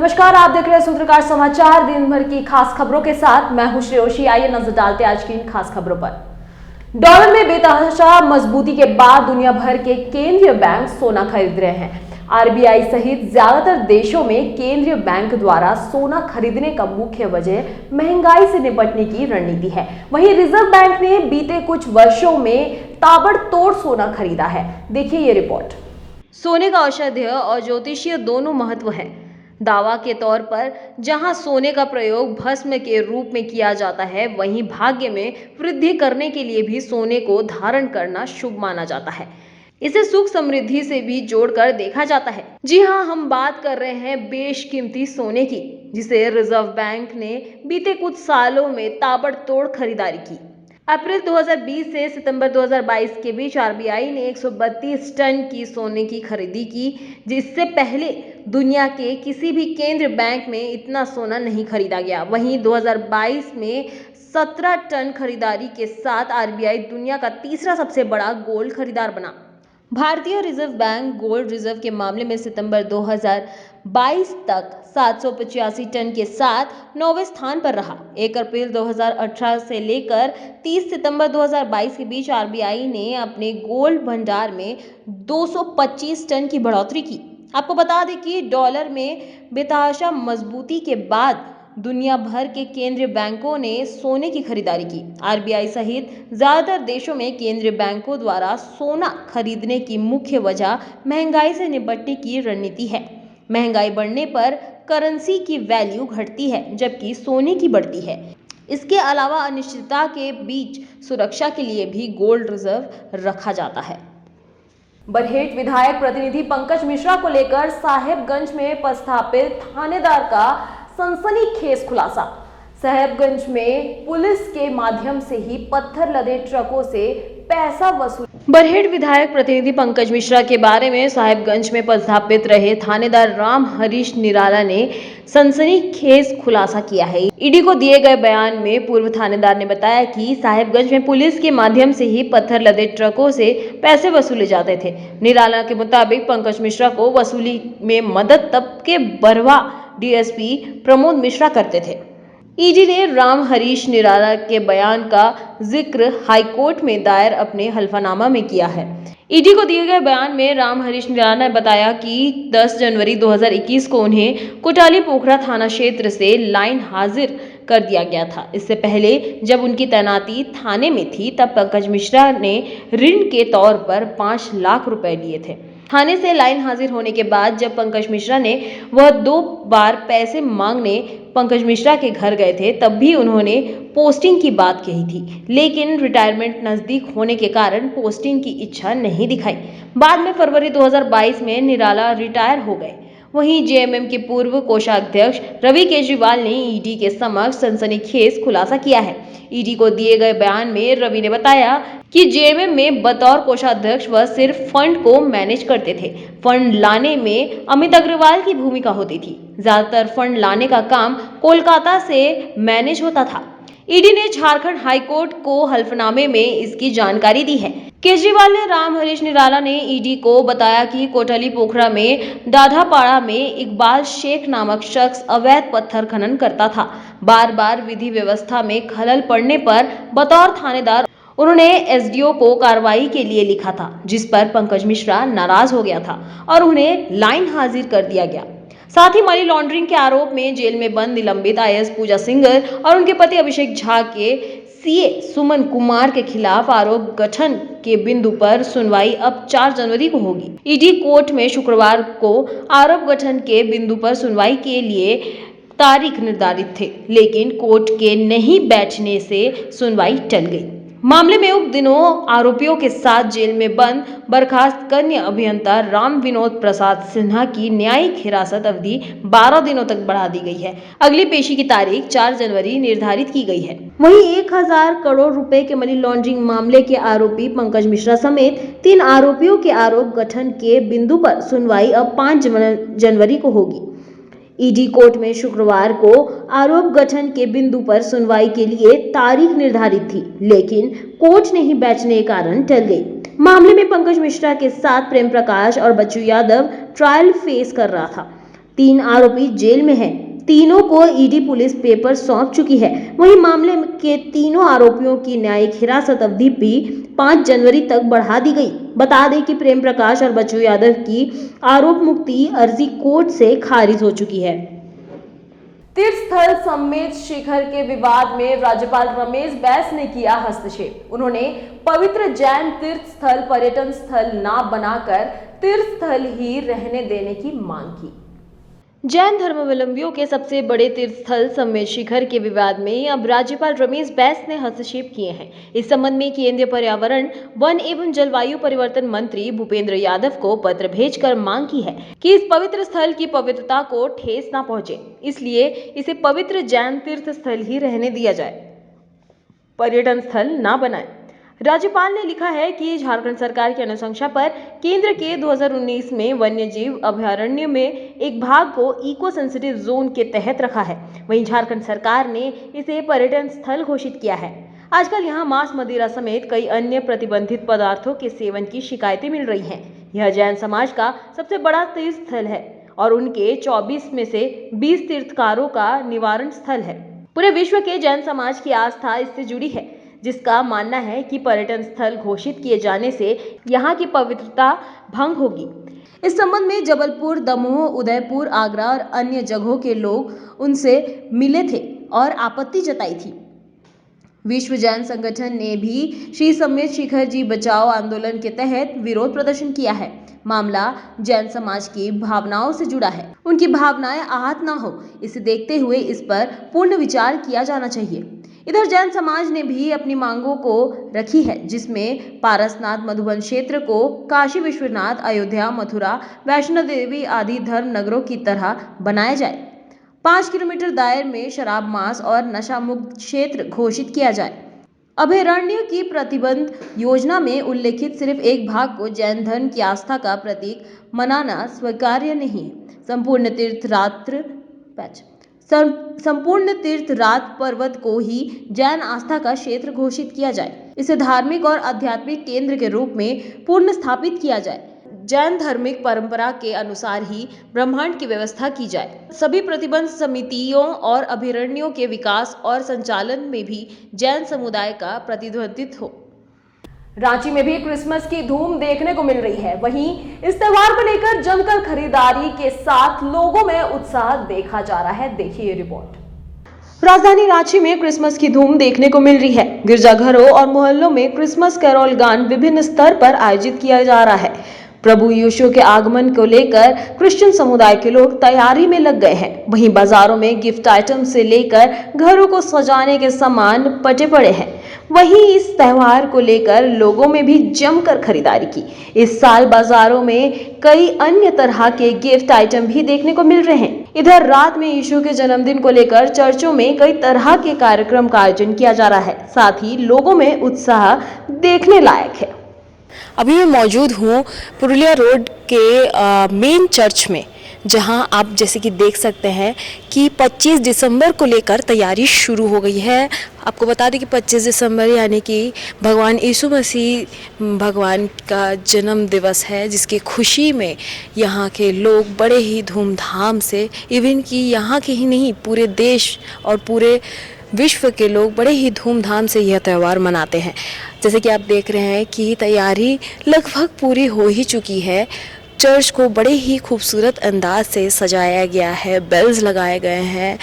नमस्कार, आप देख रहे हैं सूत्रकार समाचार। दिन भर की खास खबरों के साथ मैं हूं श्रेयोशी। आइए नजर डालते हैं आज की इन खास खबरों पर। डॉलर में बेतहाशा मजबूती के बाद दुनिया भर के केंद्रीय बैंक सोना खरीद रहे हैं। आरबीआई सहित ज्यादातर देशों में केंद्रीय बैंक द्वारा सोना खरीदने का मुख्य वजह महंगाई से निपटने की रणनीति है। वहीं रिजर्व बैंक ने बीते कुछ वर्षों में ताबड़तोड़ सोना खरीदा है। देखिए ये रिपोर्ट। सोने का औषधीय और ज्योतिषीय दोनों महत्व है। दावा के तौर पर जहां सोने का प्रयोग भस्म के रूप में किया जाता है, वहीं भाग्य में वृद्धि करने के लिए भी सोने को धारण करना शुभ माना जाता है। इसे सुख समृद्धि से भी जोड़कर देखा जाता है। जी हां, हम बात कर रहे हैं बेशकीमती सोने की, जिसे रिजर्व बैंक ने बीते कुछ सालों में ताबड़तोड़ खरीदारी की। अप्रैल 2020 से सितंबर 2022 के बीच आरबीआई ने 132 टन की सोने की खरीदी की, जिससे पहले दुनिया के किसी भी केंद्रीय बैंक में इतना सोना नहीं खरीदा गया। वहीं 2022 में 17 टन खरीदारी के साथ आरबीआई दुनिया का तीसरा सबसे बड़ा गोल्ड खरीदार बना। भारतीय रिजर्व बैंक गोल्ड रिजर्व के मामले में सितंबर 2022 तक 785 टन के साथ 9वें स्थान पर रहा। 1 अप्रैल 2018 से लेकर 30 सितंबर 2022 के बीच आरबीआई ने अपने गोल्ड भंडार में 225 टन की बढ़ोतरी की। आपको बता दें कि डॉलर में बेतहाशा मजबूती के बाद दुनिया भर के केंद्रीय बैंकों ने सोने की खरीदारी की। आरबीआई सहित ज्यादातर देशों में केंद्रीय बैंकों द्वारा सोना खरीदने की मुख्य वजह महंगाई से निपटने की रणनीति है। महंगाई बढ़ने पर करेंसी की वैल्यू घटती है, जबकि सोने की बढ़ती है। इसके अलावा अनिश्चितता के बीच सुरक्षा के लिए भी गोल्ड रिजर्व रखा जाता है। बरहेट विधायक प्रतिनिधि पंकज मिश्रा को लेकर साहेबगंज में पदस्थापित थानेदार का सनसनीखेज खुलासा। साहेबगंज में पुलिस के माध्यम से ही पत्थर लदे ट्रकों से पैसा वसूल। बरहेट विधायक प्रतिनिधि पंकज मिश्रा के बारे में साहेबगंज में पदस्थापित रहे थानेदार राम हरीश निराला ने सनसनीखेज खुलासा किया है। ईडी को दिए गए बयान में पूर्व थानेदार ने बताया कि साहेबगंज में पुलिस के माध्यम से ही पत्थर लदे ट्रकों से पैसे वसूले जाते थे। निराला के मुताबिक पंकज मिश्रा को वसूली में मदद तब के बरवा डीएसपी प्रमोद मिश्रा करते थे। ईडी ने राम हरीश निराला के बयान का जिक्र हाईकोर्ट में दायर अपने हल्फनामा में किया है। ईडी को दिए गए बयान में राम हरीश निराला ने बताया कि 10 जनवरी 2021 को उन्हें कोटाली पोखरा थाना क्षेत्र से लाइन हाजिर कर दिया गया था। इससे पहले जब उनकी तैनाती थाने में थी, तब पंकज मिश्रा ने ऋण के तौर पर 5 लाख रुपए लिए थे। थाने से लाइन हाजिर होने के बाद जब पंकज मिश्रा ने वह 2 बार पैसे मांगने पंकज मिश्रा के घर गए थे, तब भी उन्होंने पोस्टिंग की बात कही थी, लेकिन रिटायरमेंट नजदीक होने के कारण पोस्टिंग की इच्छा नहीं दिखाई। बाद में फरवरी 2022 में निराला रिटायर हो गए। वहीं जेएमएम के पूर्व कोषाध्यक्ष रवि केजरीवाल ने ईडी के समक्ष सनसनीखेज खुलासा किया है। ईडी को दिए गए बयान में रवि ने बताया कि जेएमएम में बतौर कोषाध्यक्ष वह सिर्फ फंड को मैनेज करते थे। फंड लाने में अमित अग्रवाल की भूमिका होती थी। ज्यादातर फंड लाने का काम कोलकाता से मैनेज होता था। ईडी ने झारखंड हाईकोर्ट को हल्फनामे में इसकी जानकारी दी है। केजरीवाल ने राम हरीश निराला ने ईडी को बताया कि कोटाली पोखरा में दाधापाड़ा में इकबाल शेख नामक शख्स अवैध पत्थर खनन करता था। बार बार विधि व्यवस्था में खलल पड़ने पर बतौर थानेदार उन्होंने एसडीओ को कार्रवाई के लिए लिखा था, जिस पर पंकज मिश्रा नाराज हो गया था और उन्हें लाइन हाजिर कर दिया गया। साथ ही मनी लॉन्ड्रिंग के आरोप में जेल में बंद निलंबित आईएएस पूजा सिंगर और उनके पति अभिषेक झा के सीए सुमन कुमार के खिलाफ आरोप गठन के बिंदु पर सुनवाई अब 4 जनवरी को होगी। ईडी कोर्ट में शुक्रवार को आरोप गठन के बिंदु पर सुनवाई के लिए तारीख निर्धारित थे, लेकिन कोर्ट के नहीं बैठने से सुनवाई टल गई। मामले में उक्त दिनों आरोपियों के साथ जेल में बंद बर्खास्त कन्या अभियंता राम विनोद प्रसाद सिन्हा की न्यायिक हिरासत अवधि 12 दिनों तक बढ़ा दी गई है। अगली पेशी की तारीख 4 जनवरी निर्धारित की गई है। वहीं 1000 करोड़ रुपए के मनी लॉन्ड्रिंग मामले के आरोपी पंकज मिश्रा समेत 3 आरोपियों के आरोप गठन के बिंदु पर सुनवाई अब 5 जनवरी को होगी। ईडी कोर्ट में शुक्रवार को आरोप गठन के बिंदु पर सुनवाई के लिए तारीख निर्धारित थी, लेकिन कोर्ट नहीं बैठने के कारण टल गई। मामले में पंकज मिश्रा के साथ प्रेम प्रकाश और बच्चू यादव ट्रायल फेस कर रहा था। 3 आरोपी जेल में हैं। तीनों को ईडी पुलिस पेपर सौंप चुकी है। वहीं मामले के तीनों आरोपियों की न्यायिक हिरासत अवधि भी 5 जनवरी तक बढ़ा दी गई। बता दें कि प्रेम प्रकाश और बच्चू यादव की आरोप मुक्ति अर्जी कोर्ट से खारिज हो चुकी है। तीर्थ स्थल समेत शिखर के विवाद में राज्यपाल रमेश बैस ने किया हस्तक्षेप। उन्होंने पवित्र जैन तीर्थ स्थल पर्यटन स्थल ना बनाकर तीर्थ स्थल ही रहने देने की मांग की। जैन धर्मावलंबियों के सबसे बड़े तीर्थ स्थल समेत शिखर के विवाद में अब राज्यपाल रमेश बैस ने हस्तक्षेप किए हैं। इस संबंध में केंद्रीय पर्यावरण, वन एवं जलवायु परिवर्तन मंत्री भूपेंद्र यादव को पत्र भेजकर मांग की है कि इस पवित्र स्थल की पवित्रता को ठेस न पहुंचे, इसलिए इसे पवित्र जैन तीर्थ स्थल ही रहने दिया जाए, पर्यटन स्थल न बनाए। राज्यपाल ने लिखा है कि झारखंड सरकार की अनुशंसा पर केंद्र के 2019 में वन्यजीव अभयारण्य में एक भाग को इको सेंसिटिव जोन के तहत रखा है। वहीं झारखंड सरकार ने इसे पर्यटन स्थल घोषित किया है। आजकल यहां मांस, मदिरा समेत कई अन्य प्रतिबंधित पदार्थों के सेवन की शिकायतें मिल रही हैं। यह जैन समाज का सबसे बड़ा तीर्थ स्थल है और उनके 24 में से 20 तीर्थकारों का निवारण स्थल है। पूरे विश्व के जैन समाज की आस्था इससे जुड़ी है, जिसका मानना है कि पर्यटन स्थल घोषित किए जाने से यहाँ की पवित्रता भंग होगी। इस संबंध में जबलपुर, दमोह, उदयपुर, आगरा और अन्य जगहों के लोग उनसे मिले थे और आपत्ति जताई थी। विश्व जैन संगठन ने भी श्री समेत शिखर जी बचाओ आंदोलन के तहत विरोध प्रदर्शन किया है। मामला जैन समाज की भावनाओं से जुड़ा है। उनकी भावनाएं आहत न हो, इसे देखते हुए इस पर पूर्ण विचार किया जाना चाहिए। इधर जैन समाज ने भी अपनी मांगों को रखी है, जिसमें पारसनाथ मधुबन क्षेत्र को काशी विश्वनाथ, अयोध्या, मथुरा, वैष्णो देवी आदि धर्म नगरों की तरह बनाया जाए। 5 किलोमीटर दायरे में शराब, मांस और नशा मुक्त क्षेत्र घोषित किया जाए। अभयारण्य की प्रतिबंध योजना में उल्लेखित सिर्फ एक भाग को जैन धर्म की आस्था का प्रतीक मनाना स्वीकार्य नहीं। संपूर्ण तीर्थ रात पर्वत को ही जैन आस्था का क्षेत्र घोषित किया जाए। इसे धार्मिक और आध्यात्मिक केंद्र के रूप में पुनः स्थापित किया जाए। जैन धार्मिक परंपरा के अनुसार ही ब्रह्मांड की व्यवस्था की जाए। सभी प्रतिबंध समितियों और अभयारण्यों के विकास और संचालन में भी जैन समुदाय का प्रतिनिधित्व हो। रांची में भी क्रिसमस की धूम देखने को मिल रही है। वहीं इस त्योहार को लेकर जमकर खरीदारी के साथ लोगों में उत्साह देखा जा रहा है। देखिए ये रिपोर्ट। राजधानी रांची में क्रिसमस की धूम देखने को मिल रही है। गिरजाघरों और मोहल्लों में क्रिसमस कैरोल गान विभिन्न स्तर पर आयोजित किया जा रहा है। प्रभु यीशु के आगमन को लेकर क्रिश्चियन समुदाय के लोग तैयारी में लग गए हैं। वहीं बाजारों में गिफ्ट आइटम से लेकर घरों को सजाने के सामान पटे पड़े हैं। वहीं इस त्योहार को लेकर लोगों में भी जमकर खरीदारी की। इस साल बाजारों में कई अन्य तरह के गिफ्ट आइटम भी देखने को मिल रहे हैं। इधर रात में यीशु के जन्मदिन को लेकर चर्चों में कई तरह के कार्यक्रम का आयोजन किया जा रहा है। साथ ही लोगों में उत्साह देखने लायक है। अभी मैं मौजूद हूँ पुरुलिया रोड के मेन चर्च में, जहां आप जैसे कि देख सकते हैं कि 25 दिसंबर को लेकर तैयारी शुरू हो गई है। आपको बता दें कि 25 दिसंबर यानी कि भगवान यीशु मसीह भगवान का जन्म दिवस है, जिसकी खुशी में यहाँ के लोग बड़े ही धूमधाम से, इवन कि यहाँ के ही नहीं पूरे देश और पूरे विश्व के लोग बड़े ही धूमधाम से यह त्यौहार मनाते हैं। जैसे कि आप देख रहे हैं कि तैयारी लगभग पूरी हो ही चुकी है। चर्च को बड़े ही खूबसूरत अंदाज से सजाया गया है, बेल्स लगाए गए हैं,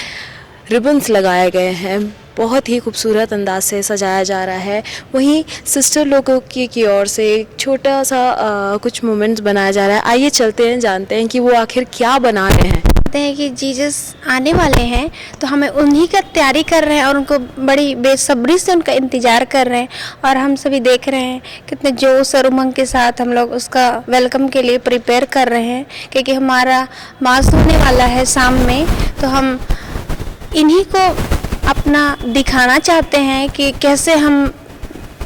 रिबन्स लगाए गए हैं, बहुत ही खूबसूरत अंदाज से सजाया जा रहा है। वहीं सिस्टर लोगों की ओर से एक छोटा सा कुछ मोमेंट्स बनाया जा रहा है। आइए चलते हैं, जानते हैं कि वो आखिर क्या बना रहे हैं। हैं कि जीसस आने वाले हैं, तो हमें उन्हीं का तैयारी कर रहे हैं और उनको बड़ी बेसब्री से उनका इंतज़ार कर रहे हैं। और हम सभी देख रहे हैं कितने जोश और उमंग के साथ हम लोग उसका वेलकम के लिए प्रिपेयर कर रहे हैं, क्योंकि हमारा मास होने वाला है शाम में। तो हम इन्हीं को अपना दिखाना चाहते हैं कि कैसे हम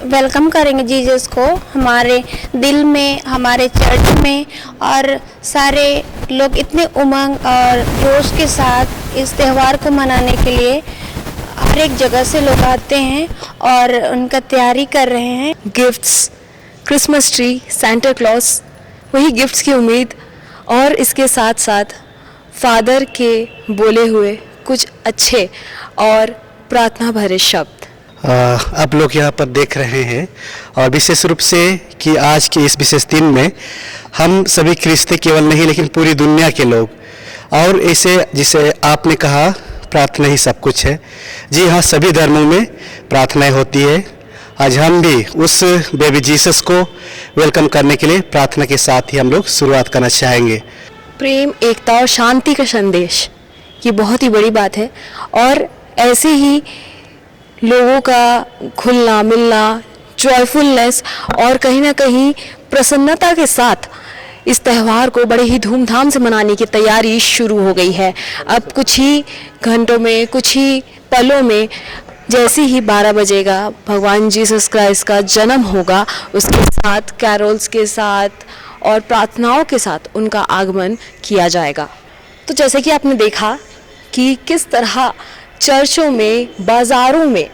वेलकम करेंगे जीसस को हमारे दिल में, हमारे चर्च में। और सारे लोग इतने उमंग और जोश के साथ इस त्यौहार को मनाने के लिए हर एक जगह से लोग आते हैं और उनका तैयारी कर रहे हैं। Gifts, Christmas tree, Santa Claus, वही गिफ्ट्स की उम्मीद और इसके साथ साथ फादर के बोले हुए कुछ अच्छे और प्रार्थना भरे शब्द। आप लोग यहाँ पर देख रहे हैं और विशेष रूप से कि आज के इस विशेष दिन में हम सभी क्रिस्ती केवल नहीं लेकिन पूरी दुनिया के लोग, और ऐसे जिसे आपने कहा प्रार्थना ही सब कुछ है, जी हाँ, सभी धर्मों में प्रार्थनाएं होती है। आज हम भी उस बेबी जीसस को वेलकम करने के लिए प्रार्थना के साथ ही हम लोग शुरुआत करना चाहेंगे। प्रेम, एकता और शांति का संदेश, ये बहुत ही बड़ी बात है। और ऐसे ही लोगों का घुलना मिलना, जॉयफुलनेस और कहीं ना कहीं प्रसन्नता के साथ इस त्यौहार को बड़े ही धूमधाम से मनाने की तैयारी शुरू हो गई है। अब कुछ ही घंटों में, कुछ ही पलों में जैसे ही 12 बजेगा, भगवान जीसस क्राइस्ट का जन्म होगा, उसके साथ कैरोल्स के साथ और प्रार्थनाओं के साथ उनका आगमन किया जाएगा। तो जैसे कि आपने देखा कि किस तरह चर्चों में, बाज़ारों में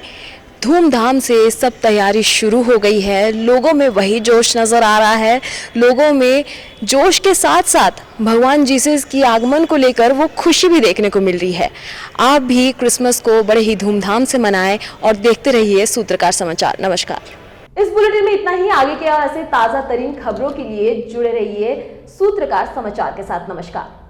धूमधाम से सब तैयारी शुरू हो गई है। लोगों में वही जोश नज़र आ रहा है। लोगों में जोश के साथ साथ भगवान जीसस की आगमन को लेकर वो खुशी भी देखने को मिल रही है। आप भी क्रिसमस को बड़े ही धूमधाम से मनाएं और देखते रहिए सूत्रकार समाचार। नमस्कार। इस बुलेटिन में इतना ही। आगे के और ऐसे ताज़ा तरीन खबरों के लिए जुड़े रहिए सूत्रकार समाचार के साथ। नमस्कार।